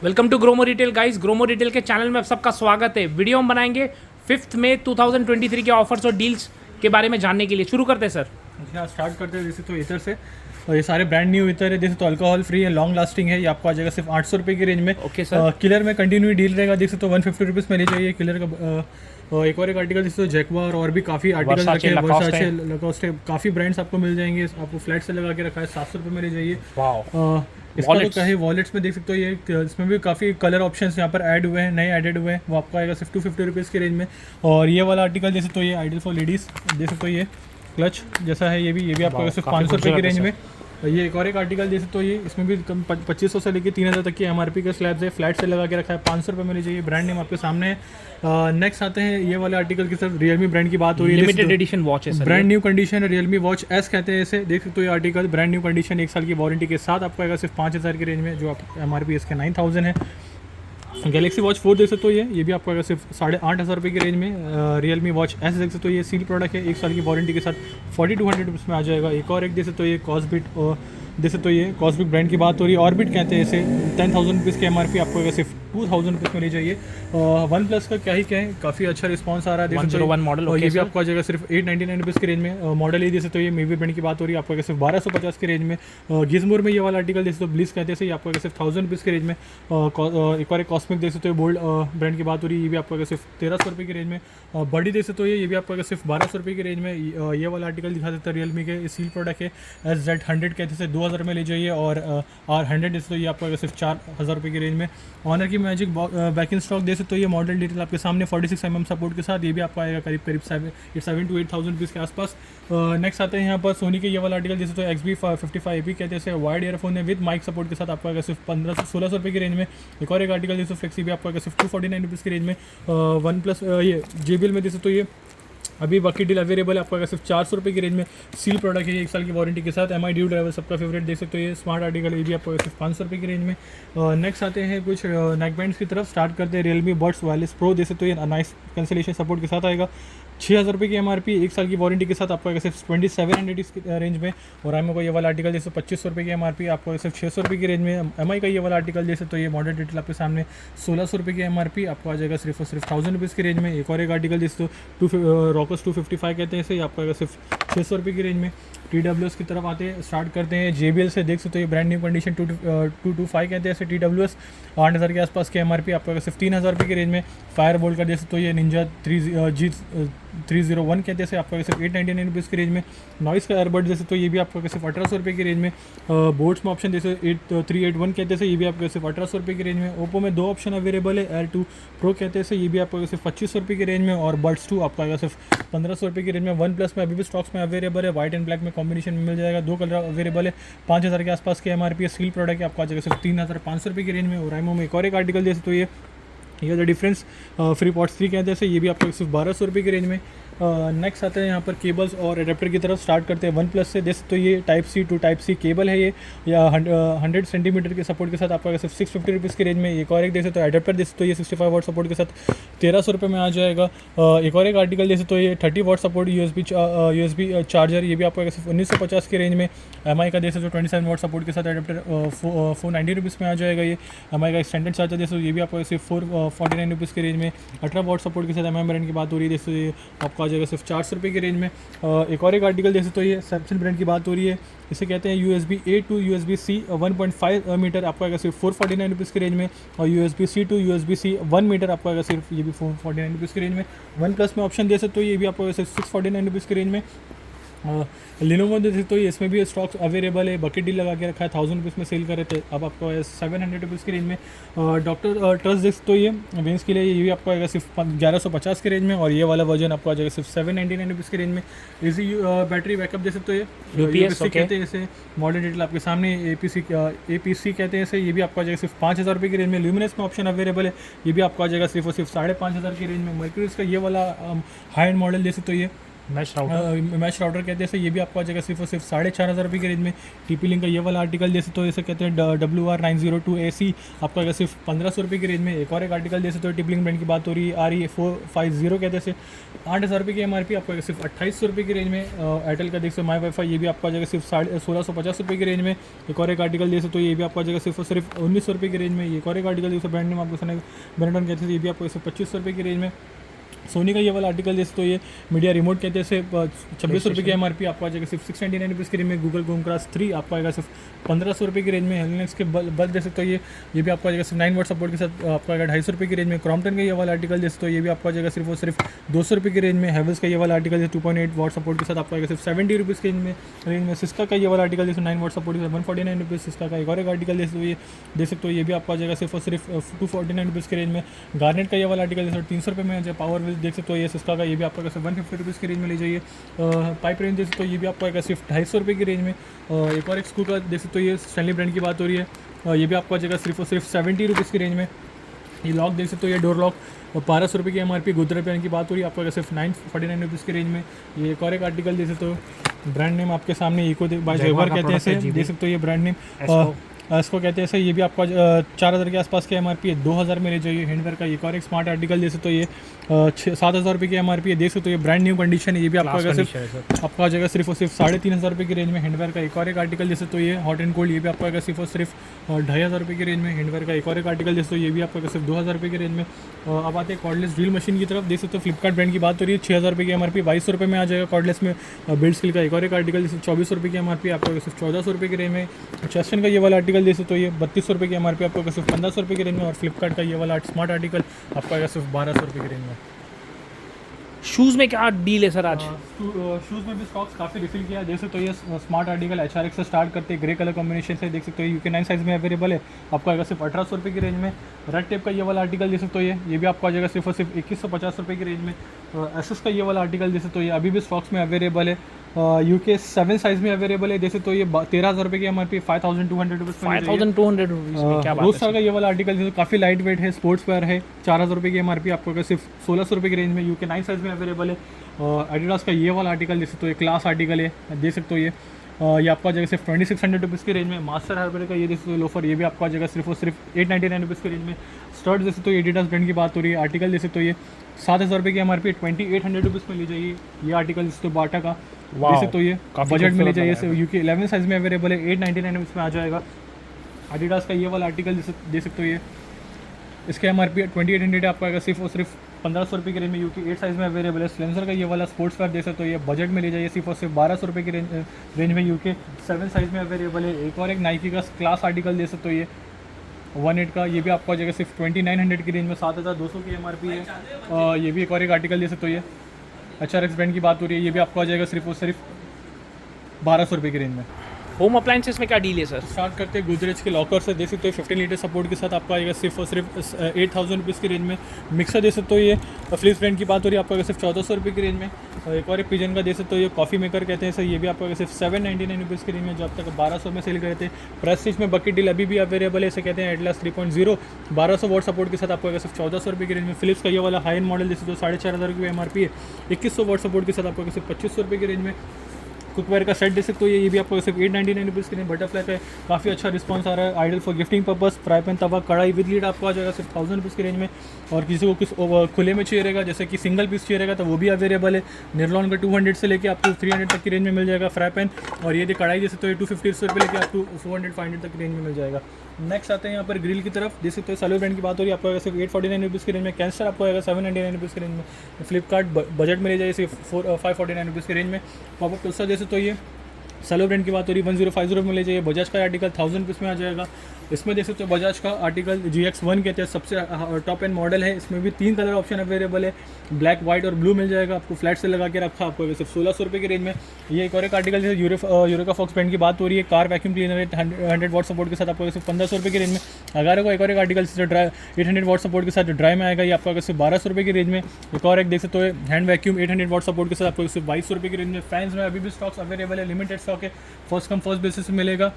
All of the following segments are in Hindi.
Welcome to GroMo retail guys. GroMo retail के चैनल में आप सबका स्वागत है। वीडियो हम बनाएंगे 5 मई 2023 के ऑफर्स और डील्स के बारे में जानने के लिए। शुरू करते हैं सर। हाँ, स्टार्ट करते हैं। जैसे तो इतर से, और ये सारे ब्रांड न्यू इतर है। जैसे तो अल्कोहल फ्री है, लॉन्ग लास्टिंग है। ये आपको आ जाएगा सिर्फ 800 रुपये की रेंज में। Okay sir. किलर में कंटिन्यू डील रहेगा। जैसे तो 150 रुपीज़ में ले जाइए किलर का। एक और आर्टिकल जैसे तो जैकवार और भी काफ़ी आर्टिकल रखे हैं। वर्साचे, लकोस्टे, काफ़ी ब्रांड्स आपको मिल जाएंगे। आपको फ्लैट से लगा के रखा है, 700 रुपये में ले जाइए। इसका तो क्या है, वॉलेट्स में देख सकते हो। ये इसमें भी काफ़ी कलर ऑप्शंस यहाँ पर ऐड हुए हैं, नए एडेड हुए हैं। वो आपको आएगा सिर्फ 250 रुपीज़ की रेंज में। और ये वाला आर्टिकल जैसे तो ये आइडियल फॉर लेडीज़, देख सकते हो। ये क्लच जैसा है, ये भी आपको सिर्फ 500 रुपये की रेंज में। ये एक और एक आर्टिकल जैसे तो ये, इसमें भी 2500 से लेकर 3000 तक की एमआरपी का स्लैब्स है। फ्लैट से लगा के रखा है, 500 रुपये में ले जाइए। ब्रांड नेम आपके सामने है। नेक्स्ट आते हैं ये वाले आर्टिकल की सिर्फ रियलमी ब्रांड की बात हो रही है। लिमिटेड एडिशन वॉच है sir. Brand new condition Realme watch S कहते हैं इसे। देख सकते हो ये आर्टिकल ब्रांड न्यू कंडीशन, 1 साल की वारंटी के साथ आपको आएगा सिर्फ 5000 की रेंज में, जो आप एमआरपी इसके 9000 है। गैलेक्सी वॉच 4 देख सकते हो। ये भी आपको आएगा सिर्फ 8500 रुपये की रेंज में। रियलमी वॉच एस देख सकते हो। ये सील प्रोडक्ट है, 1 साल की वारंटी के साथ 4200 रुपीज़ में आ जाएगा। एक और एक देख सकते हो, ये कॉस्बिट जैसे तो ये कॉस्बिक ब्रांड की बात हो रही है। ऑर्बिट कहते हैं इसे। 10,000 रुपीज़ की एमआरपी आपको आएगा सिर्फ 2000 रुपीज़ में ले जाइए। वन प्लस का क्या ही कहें, काफ़ी अच्छा रिस्पांस आ रहा है। 101 मॉडल। और ये भी आपको आ जाएगा सिर्फ 899 रुपीज़ की रेंज में। मॉडल ये जैसे तो ये मेवी ब्रांड की बात हो रही है, आपको आएगा सिर्फ 1250 की रेंज में। गिज़मोर में ये वाला आर्टिकल जैसे तो ब्लिस कहते हैं, ये आपको आएगा सिर्फ 1000 रुपीज़ की रेंज में। एक और एक कॉस्मिक देख सकते हो, बोल्ड ब्रांड की बात हो रही है। ये भी आपको आएगा सिर्फ 1300 रुपये की रेंज में। बड़ी देख सकते हो, ये भी आपको आएगा सिर्फ 1200 रुपये की रेंज में। ये वाला आर्टिकल दिखा सकता है रियलमी के, सील प्रोडक्ट है। SZ100 कहते हैं, 2000 में ले जाइए। और R100 तो ये आपको सिर्फ 4000 रुपये की रेंज में। ऑनर की मैजिक बैक इन स्टॉक दे सकते हो। ये मॉडल डिटेल आपके सामने 46 mm सपोर्ट के साथ। ये भी आपको आएगा करीब 7 to 8000 रुपीज़ के आसपास। नेक्स्ट आते हैं यहाँ पर सोनी के ये वाला आर्टिकल जैसे तो XB55AP कहते हैं, वाइड ईयरफोन है विद माइक सपोर्ट के साथ। आपको आएगा सिर्फ 1600 रुपये की रेंज में। एक और एक आर्टिकल जैसे फ्लेक्सी भी आपको आएगा सिर्फ 249 रुपीज़ की रेंज में। वन प्लस ये JBL में जैसे तो ये अभी बाकी डील अवेलेबल है, आपको आएगा सिर्फ 400 रुपये की रेंज में। सील प्रोडक्ट है, 1 साल की वारंटी के साथ। MI ड्यू ड्राइवर सबका फेवरेट देख सकते हो। ये स्मार्ट आर्टिकल, ये भी आपको सिर्फ 500 रुपये की रेंज में। नेक्स्ट आते हैं कुछ नेक बैंड्स की तरफ। स्टार्ट करते हैं रियलमी बड्स वायरलेस प्रो देख सकते हो। ये नाइस कैंसिलेशन सपोर्ट के साथ आएगा। 6000 रुपये की एमआरपी, 1 साल की वारंटी के साथ आपको आएगा सिर्फ 2700 की रेंज में। और एमआई का ये वाला आर्टिकल जैसे 2500 रुपये की एमआरपी, आपको सिर्फ 600 रुपये की रेंज में। एमआई का ये वाला आर्टिकल जैसे तो ये मॉडल डिटेल आपके सामने 1600 रुपये की एमआरपी, आपको आ जाएगा सिर्फ और सिर्फ 1000 रुपीज़ की रेंज में। एक और एक आर्टिकल जैसे तो रॉकस 255 कहते हैं इसे, आपको आएगा सिर्फ 600 रुपये की रेंज में। TWS की तरफ आते हैं, स्टार्ट करते हैं JBL से। देख सकते हो ये ब्रांड न्यू कंडीशन 225 कहते हैं इसे। TWS 8000 के आसपास की एमआरपी, आपको आएगा सिर्फ 3000 रुपये की रेंज में। फायर बोल्ट का जैसे तो ये निंजा 301 कहते हैं, आपको सिर्फ 899 रुपीज़ की रेंज में। नॉइस का एयरबड जैसे तो ये भी आपको सिर्फ 1800 रुपये की रेंज में। बोट्स में ऑप्शन जैसे 381 कहते हैं, ये भी आपको सिर्फ 1800 रुपये की रेंज में। ओप्पो में 2 ऑप्शन अवेलेबल है, Air 2 Pro कहते हैं, ये भी आपको सिर्फ 2500 रुपये की रेंज में। और बड्स 2 आपको आएगा सिर्फ 1500 रुपये की रेंज में। वन प्लस में अभी भी स्टॉक्स में अवेलेबल है, वाइट एंड ब्लैक में कॉम्बिनेशन में मिल जाएगा। 2 कलर अवेलेबल है, 5000 के आसपास की एमआरपी है। सील प्रोडक्ट है, आपको आ जाएगा सिर्फ 3500 रुपये की रेंज में। और राइमो में एक और एक आर्टिकल जैसे तो ये द डिफरेंस फ्री पॉट्स 3 कहते हैं, ये भी आपको सिर्फ 1200 रुपये की रेंज में। नेक्स्ट आते हैं यहाँ पर केबल्स और एडेप्टर की तरफ। स्टार्ट करते हैं वन प्लस से। जैसे तो ये Type-C to Type-C केबल है ये, या 100 सेंटीमीटर के सपोर्ट के साथ आपको सिर्फ 650 रुपीज़ की रेंज में। एक और एक जैसे तो एडेप्टर जैसे तो ये 65 वाट सपोर्ट के साथ 1300 रुपये में आ जाएगा। एक और एक आर्टिकल जैसे तो ये 30 वाट सपोर्ट USB चार्जर, ये भी आपको सिर्फ 1950 की रेंज में। MI का जैसे जो 27 वाट सपोर्ट के साथ एडेप्टर 490 रुपीज़ में आ जाएगा। ये MI का एक्सटेंडेड चार्जर जैसे ये भी आपको सिर्फ 449 रुपीज़ की रेंज में। 18 वाट सपोर्ट के साथ MI ब्रांड की बात हो रही है, जैसे आपको आ जाएगा सिर्फ 400 रुपये की रेंज में। एक और एक आर्टिकल जैसे तो ये सैमसंग ब्रांड की बात हो रही है, इसे कहते हैं USB-A to USB-C 1.5 मीटर, आपको आएगा सिर्फ 449 रुपीज़ की रेंज में। और USB-C to USB-C 1 मीटर आपको आएगा सिर्फ ये भी 449 रुपीज़ की रेंज में। वन प्लस में ऑप्शन दे सकते हो, ये भी आपको सिर्फ 649 रुपीज़ की रेंज में। लिनोवो दे सकते हो, इसमें भी स्टॉक्स अवेलेबल है। बकेट डील लगा के रखा है, 1000 रुपीज़ में सेल कर रहे थे, अब आपको 700 रुपीज़ की रेंज में। डॉक्टर ट्रस्ट देख सकते हो, ये वेंस के लिए ये भी आपको आएगा सिर्फ 1150 की रेंज में। और ये वाला वर्जन आपको आ जाएगा सिर्फ 799 रुपीज़ की रेंज में। इजी बैटरी बैकअप दे सकते हो, ये UPC कहते हैं इसे। मॉडल डिटेल आपके सामने APC कहते हैं इसे, ये भी आपको आ जाएगा सिर्फ 5000 रुपये की रेंज में। ल्यूमिनस में ऑप्शन अवेलेबल है, ये भी आपको आ जाएगा सिर्फ और सिर्फ 5500 की रेंज में। मर्क्यूरी का ये वाला हाई एंड मॉडल जैसे तो ये मैश राउटर मैश राउटर कहते हैं इसे, ये भी आपको आ जाएगा सिर्फ और सिर्फ 4,500 रुपये की रेंज में। TP लिंक का ये वाला आर्टिकल जैसे तो इसे कहते हैं WR902AC, आपको आएगा सिर्फ 1,500 रुपये की रेंज में। एक और एक आर्टिकल जैसे तो TP लिंक ब्रांड की बात हो रही है, RE450 कहते हैं इसे, 8,000 रुपये की MRP, आपको आएगा सिर्फ 2,800 रुपये की रेंज में। एयरटेल का देख सकते माई वाईफाई, ये भी आपको आ जाएगा सिर्फ 1,650 रुपये की रेंज में। एक और एक आर्टिकल जैसे तो ये भी आपको आ जाएगा सिर्फ और सिर्फ 1,900 रुपये की रेंज में। एक और एक आर्टिकल जैसे ब्रांड नेम आपको ब्रांडन कहते हैं, ये भी आपको सिर्फ 2,500 रुपये की रेंज में। सोनी का ये वाला आर्टिकल जैसे तो ये मीडिया रिमोट कहते हैं इसे, 2600 रुपये की MRP, आपको आ जाएगा सिर्फ 699 रुपीज़ की रेंज में। गूगल क्रोमकास्ट 3 आपको आएगा सिर्फ 1,500 रुपये की रेंज में। हेलनेक्स के बल्ब जैसे तो ये भी आपको आ जाएगा सिर्फ 9 वाट सपोर्ट के साथ, आपको आएगा 250 रुपये की रेंज में। क्रॉम्पटन का ये वाला आर्टिकल जैसे तो ये भी आपको आ जाएगा सिर्फ और सिर्फ 200 रुपये की रेंज में। हैवेल्स का ये वाला आर्टिकल जैसे 2.8 वाट सपोर्ट के साथ आपको आएगा सिर्फ 70 रुपीज़ की रेंज में। सिस्का का ये वाला आर्टिकल जैसे 9 वाट सपोर्ट के साथ 149 रुपीज़ सिस्का का। एक और एक आर्टिकल जैसे तो ये देख सकते हो, ये भी आपको आ जाएगा सिर्फ और सिर्फ 249 रुपीज़ की रेंज में। गार्नेट का ये वाला आर्टिकल जैसे 300 रुपये में जो पावर विल देख सकते हो, ये सिस्का का, ये भी आपको आएगा सिर्फ 150 रुपीज़ की रेंज में ले जाइए। पाइप रेंज देख सकते हो, ये भी आपको आएगा सिर्फ 250 रुपये की रेंज में। एक और एक स्क्रू का देख सकते हो, ये स्टैनली ब्रांड की बात हो रही है, ये भी आपको आ जाएगा सिर्फ और सिर्फ 70 रुपीज़ की रेंज में। ये लॉक देख सकते हो, ये डोर लॉक 1,200 रुपये की MRP। गोदरेज ब्रांड की बात हो रही है, आपको आएगा सिर्फ 949 रुपीज़ की रेंज में। ये एक और एक आर्टिकल देख सकते हो, ब्रांड नेम आपके सामने इको बाय जेवर कहते हैं इसे, देख सकते हो ये ब्रांड नेम इसको कहते हैं इसे, ये भी आपको 4,000 के आसपास की MRP है, 2,000 में ले जाइए। हैंडवेयर का एक और एक स्मार्ट आर्टिकल जैसे तो ये 7,000 रुपये की MRP है, देख सकते हो ये ब्रांड न्यू कंडीशन है, ये भी आपको आ जाएगा सिर्फ और सिर्फ 3,500 रुपये की रेंज में। हैंडवेयर का एक और एक आर्टिकल जैसे तो ये हॉट एंड कोल्ड, ये भी आपको आएगा सिर्फ और सिर्फ 2,500 रुपये की रेंज में। हैंडवेयर का एक और एक आर्टिकल जैसे तो ये भी आपको आएगा सिर्फ 2,000 रुपये की रेंज में। अब आते हैं कॉर्डलेस ड्रिल मशीन की तरफ, देख सकते हो फ्लिपकार्ट ब्रांड की बात हो रही है, 6,000 रुपये की MRP, 2,200 रुपये में आ जाएगा कॉर्डलेस में। बिल्ड स्किल का एक और एक आर्टिकल जैसे 2,400 रुपये की MRP, आपको आएगा सिर्फ 1,400 रुपये की रेंज में। चेस्टन का ये वाला आर्टिकल जैसे तो ये 3,200 रुपये की MRP, आपको सिर्फ 1,500 रुपये की रेंज में। और फ्लिपकार्ट का ये वाला स्मार्ट आर्टिकल आपको आएगा सिर्फ 1,200 रुपये की रेंज में। शूज़ में क्या डील है सर आज? शूज़ में भी स्टॉक्स काफ़ी रिफिल किया है, देख सकते हो ये स्मार्ट आर्टिकल HRX से स्टार्ट करते हैं, ग्रे कलर कॉम्बिनेशन से, देख सकते हो UK 9 साइज़ में अवेलेबल है, आपको आएगा सिर्फ 1,800 रुपये की रेंज में। रेड टेप का ये वाला आर्टिकल देख सकते हो, ये भी आपको आ जाएगा सिर्फ और सिर्फ 2,150 रुपये की रेंज में। एसएस का ये वाला आर्टिकल देख सकते हो, ये अभी भी स्टॉक्स में अवेलेबल है, UK 7 साइज़ में अवेलेबल है, देख सकते हो ये 13,000 रुपये की MRP, 5,200 रुपीज़। 5,200 रुपीज़ में क्या बात है? रोस्टर का ये वाला आर्टिकल काफ़ी लाइट वेट है, स्पोर्ट्स वेयर है, 4,000 रुपये की MRP, आपको आएगा सिर्फ 1,600 रुपये की रेंज में। UK 9 साइज़ में अवेलेबल है। एडिडास का ये वाला आर्टिकल देख सकते हो, ये क्लास आर्टिकल है, देख सकते हो ये आपको आ जाएगा सिर्फ 2,600 रुपीज़ की रेंज में। मास्टर हार्बर का ये देख सकते हो लोफर, ये भी आपको आ जाएगा सिर्फ और सिर्फ 899 रुपीज़ की रेंज में। स्टर्ट देख सकते हो, एडिडास ब्रांड की बात हो रही है, आर्टिकल देख सकते हो ये 7,000 रुपये की MRP, 2,800 रुपीज़ में ले जाइए। ये आर्टिकल देख सकते हो बाटा का, देख सकते हो ये बजट में ले जाइए, UK 11 साइज़ में अवेलेबल है, 899 रुपीज़ में आ जाएगा। एडिडास का ये वाला आर्टिकल देख सकते हो, ये इसके MRP 2,800 आपको आएगा सिर्फ और सिर्फ 1,500 रुपये की रेंज में। UK 8 साइज़ में अवेलेबल है। स्लेंसर का ये वाला स्पोर्ट्स वेयर देख सकते हो, ये बजट में ले जाइए, सिर्फ और सिर्फ 1,200 रुपये की रेंज में UK 7 साइज़ में अवेलेबल है। एक और एक नाइकी का क्लास आर्टिकल देख सकते हो, ये 1.8 का, ये भी आपको आ जाएगा सिर्फ 2,900 की रेंज में, 7,200 की MRP है। ये भी एक और एक आर्टिकल देख सकते हो, ये HRX ब्रांड की बात हो रही है, ये भी आपको आ जाएगा सिर्फ और सिर्फ 1,200 रुपये की रेंज में। होम अप्लाइंसेस में क्या डील है सर? स्टार्ट करते हैं गोदरेज के लॉकर से, देख सकते हो 15 लीटर सपोर्ट के साथ आपको आएगा सिर्फ और सिर्फ 8,000 रुपीज़ की रेंज में। मिक्सर देख सकते हो, ये फिलिप्स ब्रांड की बात हो रही है, आपको आएगा सिर्फ 1,400 रुपये की रेंज में। एक और एक पिजन का देख सकते हो, ये कॉफ़ी मेकर कहते हैं सर, ये भी आपको आएगा सिर्फ 799 रुपीज़ की रेंज में, जो अब तक 1,200 में सेल करे थे। प्रेस्टीज में बकेट डील अभी भी अवेलेबल है, इसे कहते हैं एटलास 3.0, 1,200 वॉट सपोर्ट के साथ आपको आएगा सिर्फ 1,400 रुपये की रेंज में। फिलिप्स का ये वाला हाई एंड मॉडल देख सकते हो, 4,500 की MRP है, 2,100 वॉट सपोर्ट के साथ आपको आएगा सिर्फ 2,500 रुपये की रेंज में। कुकवेयर का सेट दे सकते हो, ये भी आपको सिर्फ 899 रुपीज़ के लिए। बटरफ्लाई का काफ़ी अच्छा रिस्पांस आ रहा है, ideal for gifting purpose, fry pan, tawa, kadhai with lead आपको आ जाएगा सिर्फ 1,000 रुपीज़ की रेंज में। और किसी को किस खुले में चाहिए रहेगा, जैसे कि सिंगल पीस चाहिए रहेगा, तो वो भी अवेलेबल है। निर्लॉन का 200 से लेकर आपको 300 तक की रेंज में मिल जाएगा फ्राई पैन। और ये कढ़ाई जैसे तो ये 250 रुपये लेकर आपको 400-500 तक की रेंज में मिल जाएगा। नेक्स्ट आते हैं यहाँ पर ग्रिल की तरफ, देख सकते हो सैलो ब्रांड की बात हो रही है, आपको आएगा सिर्फ 849 रुपीज़ की रेंज में। कैंसर आपको आएगा 799 रुपीज़ की रेंज में। फ्लिपकार्ट बजट में ले जाइए सिर्फ 549 रुपीज़ की रेंज में। पॉपअप टोस्टर जैसे तो ये सैलो ब्रांड की बात हो रही है, 1050 में ले जाइए। बजाज का आर्टिकल 1,000 रुपीज़ में आ जाएगा। इसमें देख सकते हो बजाज का आर्टिकल GX1 कहते हैं, सबसे टॉप एंड मॉडल है। इसमें भी 3 कलर ऑप्शन अवेलेबल है, ब्लैक, वाइट और ब्लू मिल जाएगा। आपको फ्लैट से लगा के रखा, आपको सिर्फ 1,600 रुपये की रेंज में। ये एक और एक आर्टिकल जैसे यूरोका फॉक्स ब्रांड की बात हो रही है, कार वैक्यूम क्लीनर है, 100 वॉट सपोर्ट के साथ आपको सिर्फ 1,500 रुपये की रेंज में। अगर को एक और एक आर्टिकल ड्राई 800 वॉट सपोर्ट के साथ ड्राई में आएगा, ये आपको सिर्फ 1,200 रुपये की रेंज में। एक और एक देख सकते हो हैंड वैक्यूम 800 वॉट सपोर्ट के साथ आपको सिर्फ 2,200 रुपये की रेंज में। फैंस में अभी भी स्टॉक्स अवेलेबल है, लिमिटेड स्टॉक है, फर्स्ट कम फर्स्ट बेसिस में मिलेगा।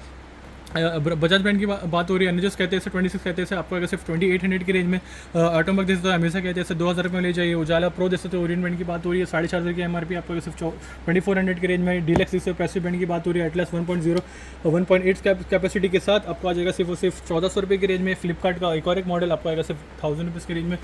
बजाज ब्रांड की बात हो रही है, एनर्जस कहते हैं इसे 26 कहते हैं इसे, आपको अगर सिर्फ 2800 की रेंज में। ऑटोमैक जैसे तो हमेशा कहते हैं इसे 2000 रुपये में ले जाइए। उजाला प्रो जैसे तो ओरियन ब्रांड की बात हो रही है, 4500 की एमआरपी, आपको अगर सिर्फ 2400 की रेंज में। डीलक्स जैसे पैसिव ब्रांड की बात हो रही है, एटलस 1.0 1.8 कैपेसिटी के साथ आपको आ जाएगा सिर्फ और सिर्फ 1400 रुपये की रेंज में। फ्लिपकार्ट का एक और एक मॉडल आपको आएगा सिर्फ 1000 रुपीज़ की रेंज में।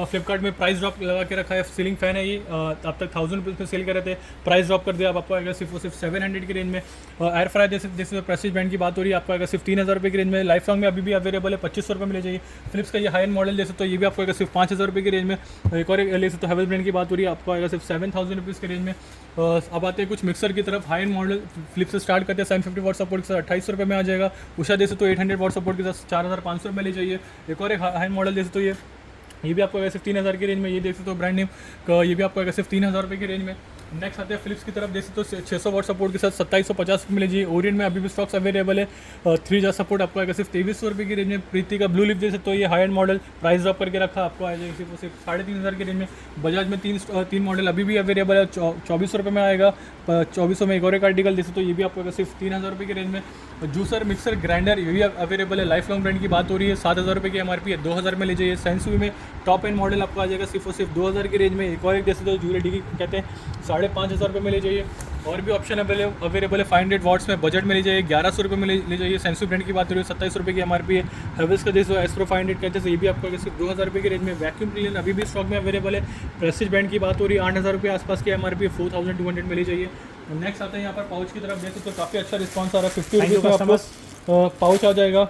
फ्लिपकार्ट में प्राइस ड्रॉप लगा के रखा है, सीलिंग फैन है ये, अब तक 1000 रुपीज़ में सेल कर रहे थे, प्राइस ड्रॉप कर दिया, अब आपको आएगा सिर्फ और सिर्फ 700 की रेंज में। एयर फ्रायर जैसे प्रेस्टीज ब्रांड की बात हो रही है, आपको आएगा सिर्फ 3000 रुपये की रेंज में। लाइफ लॉन्ग में अभी भी अवेलेबल है, 2500 रुपये में ले जाइए। फिलिप्स का ये हाई एंड मॉडल जैसे तो ये भी आपको आएगा सिर्फ 5000 रुपये की रेंज में। एक और ले सकते तो हेवल ब्रांड की बात हो रही है, आपको आएगा सिर्फ 7000 रुपीज़ की रेंज में। अब आते हैं कुछ मिक्सर की तरफ। हाई एंड मॉडल फ्लिप्स से स्टार्ट करते हैं 750 वाट सपोर्ट के साथ 2800 रुपये में आ जाएगा। उषा जैसे तो 800 वाट सपोर्ट के साथ 4500 में ले जाइए। एक और एक हाई एंड मॉडल जैसे तो ये भी आपको आएगा सिर्फ 3000 की रेंज में। ये देख सकते हो ब्रांड नेम का, ये भी आपको आएगा सिर्फ 3000 रुपये की रेंज में। नेक्स्ट आते हैं फिलिप्स की तरफ, जैसे तो 600 वाट सपोर्ट के साथ 2750 में लीजिए। ओरियन में अभी भी स्टॉक्स अवेलेबल है। 3 सपोर्ट आपको आएगा सिर्फ 2300 रुपये की रेंज में। प्रीति का ब्लू लिप जैसे तो ये high and model price drop करके रखा, आपको आ जाएगा सिर्फ 3500 की रेंज में। बजाज में तीन मॉडल अभी भी अवेलेबल है, 2400 रुपये में आएगा। 2400 में एक और एक आर्टिकल जैसे तो ये भी आपको आएगा सिर्फ 3000 रुपये की रेंज में। जूसर मिक्सर ग्राइंडर ये भी अवेलेबल है, लाइफ लॉन्ग ब्रांड की बात हो रही है, 7000 रुपये की एमआरपी है, 2000 में ले जाइए। सेंसुई में टॉप एंड मॉडल आपको आ जाएगा सिर्फ और सिर्फ 2000 की रेंज में। एक और एक जैसे तो जूले डी कहते हैं 5500 रुपये में ले जाइए। और भी ऑप्शन अवेलेबल है 500 वाट्स में, बजट में ले जाइए 1100 रुपये में ले जाइए। सेंसुई ब्रांड की बात हो रही है, 27 रुपये की एमआरपी है। हेवल्स का जैसे एस्ट्रो 500 कहते हैं, ये भी आपको सिर्फ 2000 रुपये की रेंज में। वैक्यूम क्लीनर अभी भी स्टॉक में अवेलेबल है, प्रेस्टीज ब्रांड की बात हो रही है, 8000 रुपये आसपास की एमआरपी है, 4200 में ले जाइए। नेक्स्ट आता है यहाँ पर पाउच की तरफ, जैसे तो काफ़ी अच्छा रिस्पॉन्स आ रहा है। 50 रुपये में आपको पाउच आ जाएगा।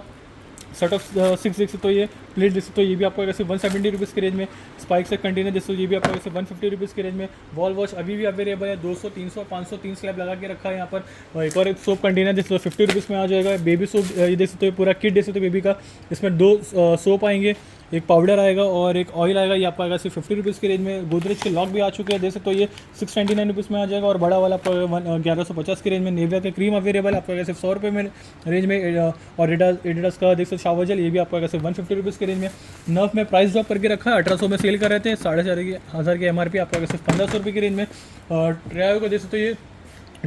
सेट ऑफ 6 जैसे तो ये प्लेट जैसे तो ये भी आपको सिर्फ 170 रुपीज़ की रेंज में। स्पाइक से कंटेनर जैसे ये भी आपको सिर्फ 150 रुपीज़ की रेंज में। वॉल वॉश अभी भी अवेलेबल है, 200 300 500 3 स्लैब लगा के रखा है यहाँ पर। एक और एक सोप कंटेनर जैसे तो 50 रुपीज़ में आ जाएगा। बेबी सोप ये देख सकते हो पूरा किट देख सकते हो बेबी का, इसमें 2 सोप आएंगे, एक पाउडर आएगा और एक ऑयल आएगा, ये आपको आएगा सिर्फ 50 रुपीज़ की रेंज में। गोदरेज के लॉक भी आ चुके हैं, देख सकते हो ये 699 रुपीज़ में आ जाएगा और बड़ा वाला 1150 की रेंज में। नेविया के क्रीम अवेलेबल आपको आएगा सिर्फ 100 रुपये में रेंज में। और एडिडास का देख सकते हो शावर जेल, ये भी आपको आएगा सिर्फ 150 रुपीज़ की रेंज में। नर्फ में प्राइस ड्रॉप करके रखा है, 1800 में सेल कर रहे थे, 4500 की एमआरपी आपको आएगा सिर्फ 1500 रुपये की रेंज में। ट्रायो का देख सकते हो ये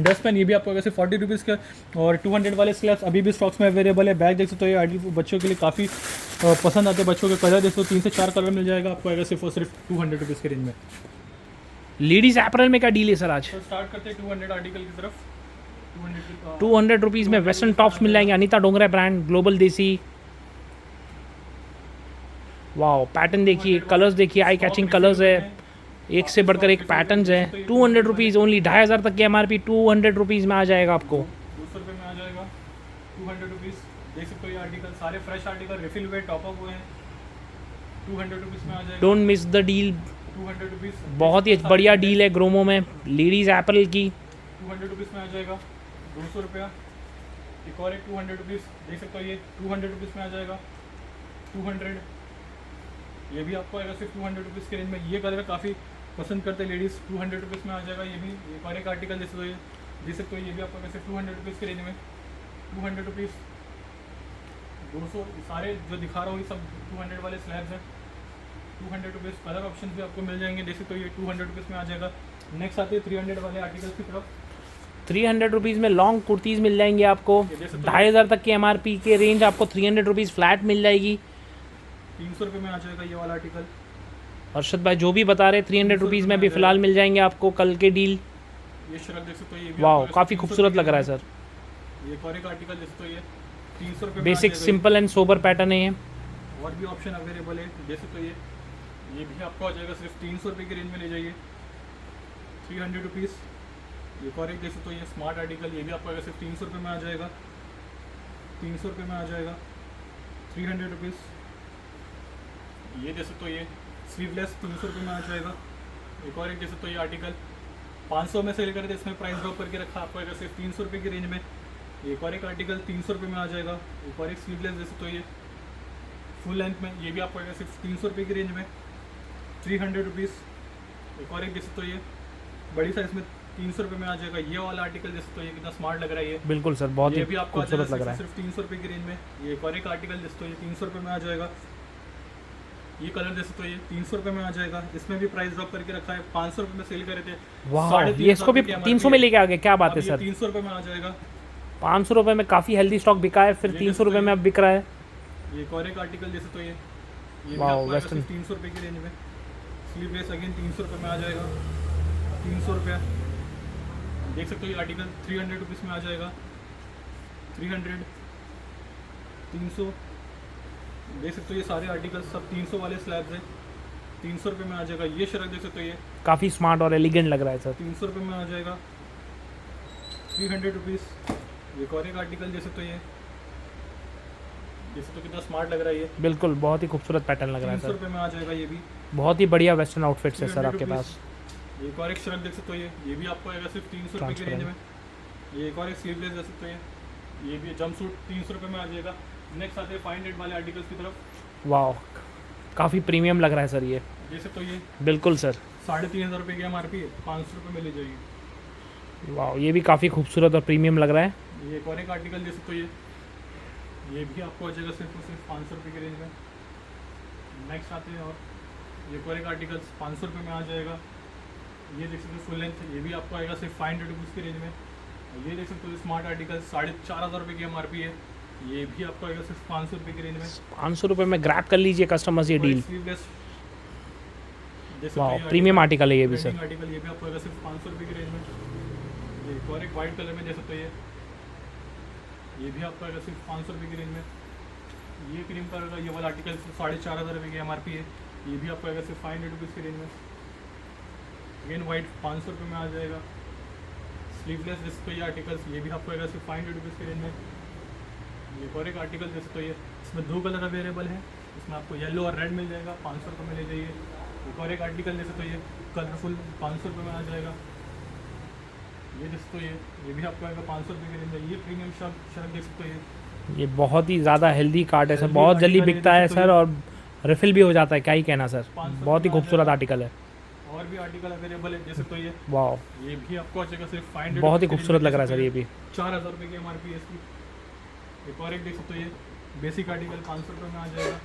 डस्टबिन, ये भी आपको सिर्फ 40 रुपीज़ का। और 200 वाले स्लैब्स अभी भी स्टॉक्स में अवेलेबल है। बैग देख सकते हो ये आइडियल बच्चों के लिए काफ़ी पसंद आते हैं, बच्चों के कलर देखो 3 से 4 कलर मिल जाएगा, आपको आएगा सिर्फ और सिर्फ 200 रुपीज़ की रेंज में। लेडीज एपरल में क्या डील है सर आज? तो स्टार्ट करते हैं 200 आर्टिकल की तरफ। 200 रुपीज़ में वेस्टर्न टॉप्स मिल जाएंगे, अनीता डोंगरा ब्रांड, ग्लोबल देसी। वाओ, पैटर्न देखिए, कलर्स देखिए, आई कैचिंग कलर्स है, एक से बढ़कर एक पैटर्न्स है। 200 रुपीज़ ओनली, 2500 तक की एमआरपी 200 रुपीज़ में आ जाएगा आपको। 200 रुपये में आ जाएगा 200 रुपीज़। देख सकते हो ये आर्टिकल सारे फ्रेश आर्टिकल रिफिल हुए टॉप अप हुए हैं, 200 रुपीज़ में आ जाएगा। Don't miss the deal, 200 rupees बहुत ही बढ़िया डील है ग्रोमो में लेडीज़ एपरल की। 200 रुपीज़ में आ जाएगा 200 रुपया। एक और एक 200 रुपीज़ देख सकते हो ये 200 रुपीज़ में आ जाएगा 200। ये भी आपको आएगा सिर्फ 200 रुपीज़ की रेंज में। ये कलर काफ़ी पसंद करते हैं लेडीज़, 200 रुपीज़ में आ जाएगा। ये भी एक और एक आर्टिकल जैसे तो ये देख सकते हो, ये भी आपको आएगा सिर्फ 200 रुपीज़ की रेंज में। 200 रुपीज़ 200 सारे जो दिखा रहा हूँ ये सब 200 वाले स्लैब्स हैं। 200 रुपीज़ कलर ऑप्शन भी आपको मिल जाएंगे, देख सकते हो ये 200 रुपीज़ में आ जाएगा। नेक्स्ट आते हैं 300 वाले आर्टिकल की तरफ। 300 रुपीज़ में लॉन्ग कुर्तीज़ मिल जाएंगी आपको, 2500 तक की एमआरपी के रेंज आपको 300 रुपीज़ फ्लैट मिल जाएगी। 300 रुपये में आ जाएगा ये वाला आर्टिकल। अर्शद भाई जो भी बता रहे 300 रुपीज़ में भी फ़िलहाल मिल जाएंगे आपको कल के डील। ये शर्ट देख सकते हो, ये भी वाह, काफ़ी खूबसूरत लग रहा है सर। ये और एक आर्टिकल देख सकते हो, ये 300 रुपये basic simple and sober pattern है ये। और भी ऑप्शन अवेलेबल है, देख सकते हो ये भी आपको आ जाएगा सिर्फ 300 रुपये की रेंज में ले जाइए, 300 रुपीज़। ये और एक देख सकते हो, ये स्मार्ट आर्टिकल, ये भी आपको आएगा सिर्फ 300 रुपये में आ जाएगा, 300 रुपये में आ जाएगा, 300 रुपीज़। ये देख सकते हो ये स्लीवलेस 300 रुपये में आ जाएगा। एक और एक देख सकते हो ये आर्टिकल 500 में सेल करते, इसमें प्राइस ड्रॉप करके रखा, आपको आएगा सिर्फ 300 रुपये की रेंज में। एक और एक आर्टिकल 300 रुपये में आ जाएगा। एक और एक स्लीवलेस देख सकते हो ये फुल लेंथ में, ये भी आपको आएगा सिर्फ 300 रुपये की रेंज में, 300 रुपीज़। एक और एक देख सकते हो ये बड़ी साइज में 300 रुपये में आ जाएगा। ये वाला आर्टिकल देख सकते हो, ये कितना स्मार्ट लग रहा है ये। बिल्कुल सर, बहुत ही भी आपको खूबसूरत लग रहा है। सिर्फ 300 रुपये की रेंज में। ये एक और एक आर्टिकल देख सकते हो, ये 300 रुपये में आ जाएगा। ये कलर देख सकते हो, ये 300 रुपये में आ जाएगा। इसमें भी प्राइस ड्रॉप करके रखा है, 500 रुपये में सेल कर रहे थे। वाह, ये इसको भी 300 में लेके आ गए, क्या बात है सर। 300 रुपये में आ जाएगा। 500 रुपये में काफ़ी हेल्दी स्टॉक बिका है, फिर ये 300 रुपये में अब बिक रहा है। ये एक और एक आर्टिकल जैसे तो ये भी वाओ, आपको आएगा western। सिर्फ 300 रुपये की रेंज में। स्लीवलेस अगेन 300 रुपये में आ जाएगा, 300 रुपये। देख सकते हो ये आर्टिकल 300 रुपीज़ में आ जाएगा, 300, 300। देख सकते हो ये सारे आर्टिकल सब 300 वाले स्लैब्स हैं, 300 रुपये में आ जाएगा। ये शर्ट देख सकते हो ये काफ़ी स्मार्ट और एलिगेंट लग रहा है सर। 300 रुपये में आ जाएगा, 300 रुपीज़। एक और एक आर्टिकल जैसे तो ये जैसे तो कितना स्मार्ट लग रहा है ये, बिल्कुल बहुत ही खूबसूरत पैटर्न लग रहा है 300 सर। रुपये में आ जाएगा ये भी। बहुत ही बढ़िया वेस्टर्न आउटफिट्स है सर 300 आपके पास। रुपीज़। एक और एक शर्ट देख सकते हो ये भी आपको आएगा सिर्फ 300 रुपये की रेंज में। ये एक और एक स्लीवलेस देख सकते हो ये भी जंप सूट 300 रुपये में आ जाएगा। नेक्स्ट आते हैं 500 वाले आर्टिकल्स की तरफ। वाह, काफ़ी प्रीमियम लग रहा है सर ये। जैसे तो ये बिल्कुल सर। 3,500 रुपये की MRP है, 500 रुपये में ले जाएगी। वाह, ये भी काफ़ी खूबसूरत और प्रीमियम लग रहा है। ये एक और एक आर्टिकल जैसे तो ये भी आपको आ जाएगा सिर्फ और सिर्फ 500 रुपये की रेंज में। नेक्स्ट आते हैं और ये एक और एक आर्टिकल्स 500 रुपये में आ जाएगा। ये देख सकते हो फुल लेंथ, ये भी आपको आएगा सिर्फ 500 रुपीज़ की रेंज में। और ये देख सकते हो स्मार्ट आर्टिकल 4,500 रुपये की MRP है, ये भी आपको आएगा सिर्फ 500 रुपये की रेंज में। 500 रुपये में ग्रैब कर लीजिए कस्टमर्स ये डील। स्लीवलेस वाह, प्रीमियम आर्टिकल है ये भी सर। आर्टिकल ये भी आपको आएगा सिर्फ 500 रुपये की रेंज में। ये एक और एक वाइट कलर में जैसे तो ये भी आपको आएगा सिर्फ 500 रुपये की रेंज में। ये क्रीम कलर का ये वाला आर्टिकल 4,500 रुपये की MRP है, ये भी आपको आएगा सिर्फ 500 रुपीज़ की रेंज में। अगेन वाइट 500 रुपये में आ जाएगा। स्लीवलेस जैसे तो ये आर्टिकल्स ये भी आपको आएगा सिर्फ 500 रुपीज़ की रेंज में। ये और एक आर्टिकल जैसे तो ये इसमें 2 कलर अवेलेबल है, इसमें आपको येलो और रेड मिल जाएगा, 500 रुपये में ले जाइए। एक और एक आर्टिकल जैसे तो ये कलरफुल 500 रुपये में आ जाएगा। ये जैसे तो ये भी आपको आएगा 500 रुपये की रेंज में। ये प्रीमियम शर्ट देख सकते हो ये बहुत ही ज़्यादा हेल्दी कार्ट है सर, Healthy बहुत जल्दी article है, बिकता है जैसे तो सर और रिफिल भी हो जाता है, क्या ही कहना सर। 500 बहुत ही रुपये में आ खूबसूरत जाएगा। आर्टिकल है। और भी आर्टिकल अवेलेबल है जैसे तो वाह, ये भी आपको आ जाएगा सिर्फ 500 बहुत ही रुपीज़ की खूबसूरत रेंज में। लग रहा है सर ये भी। 4,000 रुपये की MRP है इसकी। एक और एक देख सकते हो ये बेसिक आर्टिकल 500 रुपये में आ जाएगा।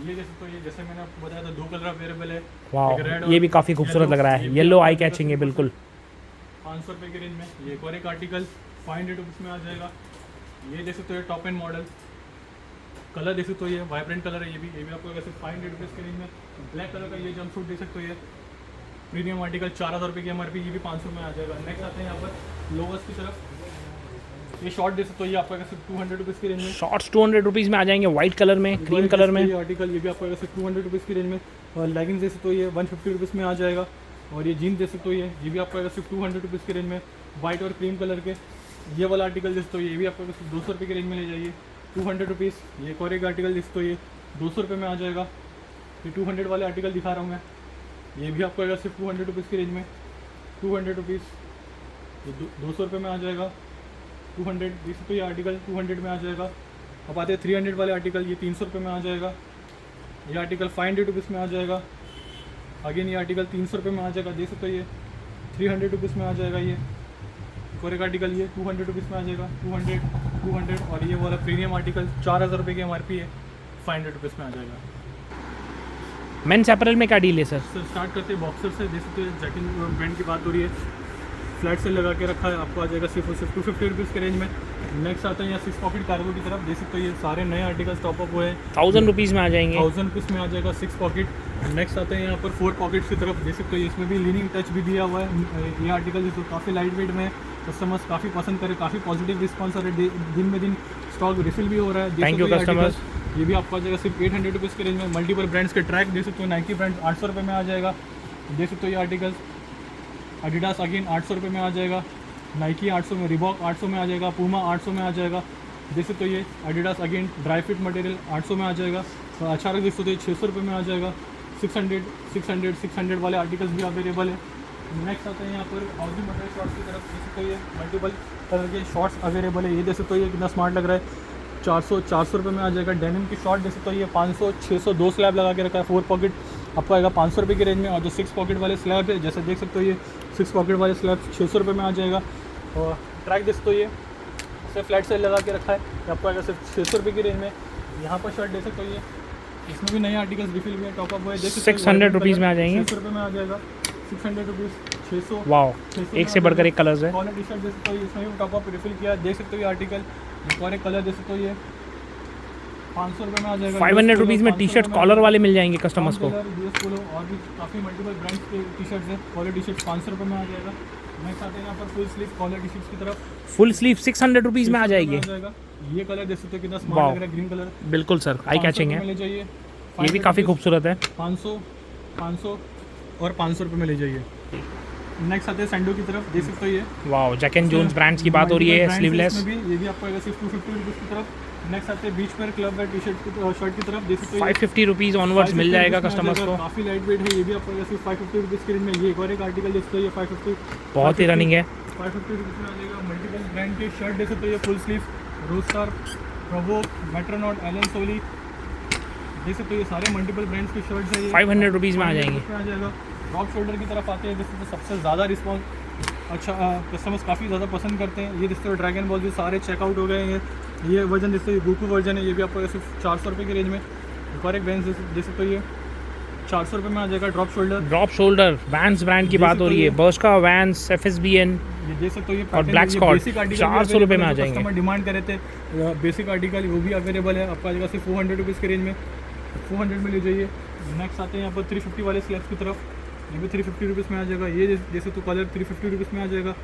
ये देख सकते हो ये जैसे मैंने आपको बताया था 2 कलर अवेलेबल है। वाह, एक red ये और भी काफ़ी खूबसूरत लग रहा है, ये भी येलो आपको आई आएगा कैचिंग है सिर्फ बिल्कुल। 500 रुपये की रेंज में। ये एक और एक आर्टिकल 500 रुपीज़ में आ जाएगा। ये देख सकते हो टॉप एंड मॉडल कलर देख सकते हो ये वाइब्रेंट कलर है, ये भी आपको आएगा सिर्फ 500 रुपीज़ की रेंज में। ब्लैक कलर का ये जंप सूट देख सकते हो ये प्रीमियम आर्टिकल 4,000 रुपये की MRP, ये भी 500 में आ जाएगा। नेक्स्ट आते हैं यहाँ पर लोवर्स की तरफ। ये शॉर्ट देख सकते हो ये आपको आएगा सिर्फ 200 रुपीज़ की रेंज में। शॉर्ट्स 200 रुपीज़ में आ जाएंगे, वाइट कलर में, क्रीम कलर में। ये आर्टिकल ये भी आपको आएगा सिर्फ 200 रुपीज़ की रेंज में। और लेगिंग्स देख सकते हो ये 150 रुपीज़ में आ जाएगा। और ये जीन्स देख सकते हो ये भी आपको आएगा सिर्फ 200 रुपीज़ की रेंज में, वाइट और क्रीम कलर के। ये वाला आर्टिकल देख सकते हो ये भी आपको सिर्फ 200 रुपये की रेंज में ले जाइए, 200 रुपीज़। ये एक और एक आर्टिकल देख सकते हो ये 200 रुपये में आ जाएगा। ये 200 वाले आर्टिकल दिखा रहा हूँ मैं, ये भी आपको आएगा सिर्फ 200 रुपीज़ की रेंज में, 200 रुपीज़। ये 200 रुपये में आ जाएगा, 200 देख सकते हो ये आर्टिकल 200 में आ जाएगा। अब आते हैं 300 वाले आर्टिकल, ये 300 रुपये में आ जाएगा। ये आर्टिकल 500 रुपीज़ में आ जाएगा। अगेन ये आर्टिकल 300 रुपये में आ जाएगा, देख सकते हो ये 300 रुपीज़ में आ जाएगा। ये और एक आर्टिकल ये 200 रुपीज़ में आ जाएगा, 200। और ये वाला प्रीमियम आर्टिकल 4,000 रुपये की MRP है, 500 रुपीज़ में आ जाएगा। मेंस अपैरल में क्या डील है सर? सर स्टार्ट करते हैं बॉक्सर से। जैसे तो जैकिंग ब्रांड की बात हो रही है, फ्लैट सेल लगा के रखा है, आपको आ जाएगा सिर्फ और सिर्फ 250 रुपीज़ के रेंज में। नेक्स्ट आता है यहाँ 6 पॉकेट कार्गो की तरफ। देख सकते हो ये सारे नए आर्टिकल्स टॉप अप हुए हैं, 1000 रुपीज़ में आ जाएंगे। 1000 रुपीज़ में आ जाएगा 6 पॉकेट। नेक्स्ट आते हैं यहाँ पर 4 पॉकेट्स की तरफ। देख सकते हो इसमें भी लीनिंग टच भी दिया हुआ है। ये आर्टिकल जो काफ़ी लाइट वेट में कस्टमर्स काफ़ी पसंद करें, काफ़ी पॉजिटिव रिस्पॉन्स आ रहा है, दिन में दिन स्टॉक रिफिल भी हो रहा है। Thank you customers. ये भी आपको आ जाएगा सिर्फ 800 रुपीज़ के रेंज में। मल्टीपल ब्रांड्स के ट्रैक देख सकते हो, नाइकी ब्रांड 800 रुपये में आ जाएगा। देख सकते हो ये आर्टिकल्स एडिडास अगेन 800 रुपये में आ जाएगा, नाइकी 800 में, रिबॉक 800 में आ जाएगा, पूमा 800 में आ जाएगा। देख सकते हो ये Adidas again dry fit material 800 में आ जाएगा। और अच्छा देख सकते हो 600 रुपये में आ जाएगा। 600 वाले आर्टिकल्स भी अवेलेबल है। नेक्स्ट आते हैं यहाँ पर हाउसिंग मटेरियल शॉर्ट्स की तरफ। देख सकते हो ये मल्टीपल कलर के शॉर्ट्स अवेलेबल है। ये देख सकते हो ये कितना स्मार्ट लग रहा है, 400 रुपये में आ जाएगा। डेनिम की शॉर्ट देख सकते हो ये 500 600 2 स्लैब लगा के रखा है। 4 पॉकेट आपको आएगा 500 रुपये की रेंज में। और जो 6 पॉकेट वाले स्लैब है, जैसे देख सकते हो ये 6 पॉकेट वाले स्लैब 600 रुपये में आ जाएगा। और ट्रैक देख सकते हो ये सिर्फ फ्लैट सेल लगा के रखा है, आपको आएगा सिर्फ 600 रुपये की रेंज में। यहाँ पर शर्ट देख सकते हो ये, इसमें भी नए आर्टिकल्स रिफिल में टॉपअप हुए। 600 रुपीज़ में आ जाएंगे। 600 रुपये में आ जाएगा, 600 रुपीज़ 600 वाओ, 600 एक से बढ़कर एक कलर्स है। कॉलर टी शर्ट देख सकते हो, इसमें भी टॉप अप रिफिल किया है, देख सकते हो ये आर्टिकल। एक और एक कलर देख सकते हो, ये 500 रुपये में आ जाएगा। 500 रुपीज़ में टी शर्ट कॉलर वाले मिल जाएंगे कस्टमर्स को। यूएस पोलो और भी काफ़ी मल्टीपल ब्रांड्स के टी शर्ट्स है। कॉलर टी शर्ट 500 रुपये में आ जाएगा। नेक्स्ट आते हैं यहाँ पर full sleeve collar T shirts की तरफ। फुल स्लीव 600 रुपीज़ में आ जाएगी। ये कलर देख सकते हो कितना स्मार्ट लग रहा है, ग्रीन कलर। बिल्कुल सर, आई कैचिंग है, ले जाइए। ये भी काफ़ी खूबसूरत है। 500 और 500 रुपये में ले जाइए। नेक्स्ट आते हैं सैंडो की तरफ, देख सकते हो ये wow, Jack and Jones brands की बात हो रही है, स्लीवलेस। में भी ये भी आपको आएगा सिर्फ 250 रुपीज़ की तरफ। नेक्स्ट आते हैं बीच पर clubwear T shirt shirt की तरफ, देख सकते हो 550 रुपीज़ ऑनवर्ड्स मिल जाएगा कस्टमर्स को। काफ़ी लाइट वेट है, ये भी आपको सिर्फ 550 रुपीज़ की रेंज में। ये एक और एक आर्टिकल देख सकते हो, ये 550 बहुत ही रनिंग है। 550 रुपीज़ में आ जाएगा। मल्टीपल ब्रांड के शर्ट देख सकते हो, ये full sleeve Roadster, Provogue, Metronaut, Allen Solly, देख सकते हो ये सारे मल्टीपल ब्रांड्स के शर्ट्स है। 500 रुपीज़ में आ जाएंगे। आ जाएगा। ड्रॉप शोल्डर की तरफ आते हैं, जिससे सबसे ज़्यादा रिस्पॉन्स अच्छा कस्टमर्स काफ़ी ज़्यादा पसंद करते हैं। ये देखते हो ड्रैगन बॉल भी सारे चेकआउट हो गए हैं। ये वर्जन देखते हो, गोकू वर्जन है, ये भी आपको सिर्फ 400 रुपये की रेंज में। एक और एक वैंस देख सकते हो, ये 400 रुपये में आ जाएगा। ड्रॉप शोल्डर वैंस ब्रांड की बात हो रही है। बर्स्का, वैंस, FSBN, ये देख सकते हो, ये और ब्लैक स्कॉट 400 रुपये में आ जाएंगे। कस्टमर डिमांड कर रहे थे बेसिक आर्टिकल, वो भी अवेलेबल है। आपको आ जाएगा सिर्फ 400 रुपीज़ की रेंज में। 400 में ले जाइए। नेक्स्ट आते हैं यहाँ पर 350 वाले स्लैब्स की तरफ, ये भी 350 रुपीज़ में आ जाएगा। ये जैसे तो कलर 350 रुपीज़ में आ जाएगा।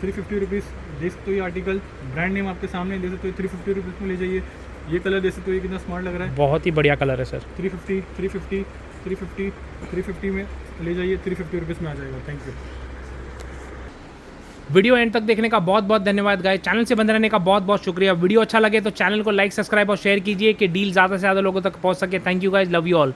350 रुपीज़ देख सकते हो, ये आर्टिकल ब्रांड नेम आपके सामने देख सकते हो, 350 रुपीज़ में ले जाइए। ये कलर देख सकते हो, ये कितना स्मार्ट लग रहा है, बहुत ही बढ़िया कलर है सर। 350 में ले जाइए। 350 रुपीज़ में आ जाएगा। Thank you. वीडियो एंड तक देखने का बहुत बहुत धन्यवाद गाइस। चैनल से बंद रहने का बहुत बहुत शुक्रिया। वीडियो अच्छा लगे तो चैनल को लाइक, सब्सक्राइब और शेयर कीजिए कि डील ज़्यादा से ज़्यादा लोगों तक पहुंच सके। Thank you guys, love you all.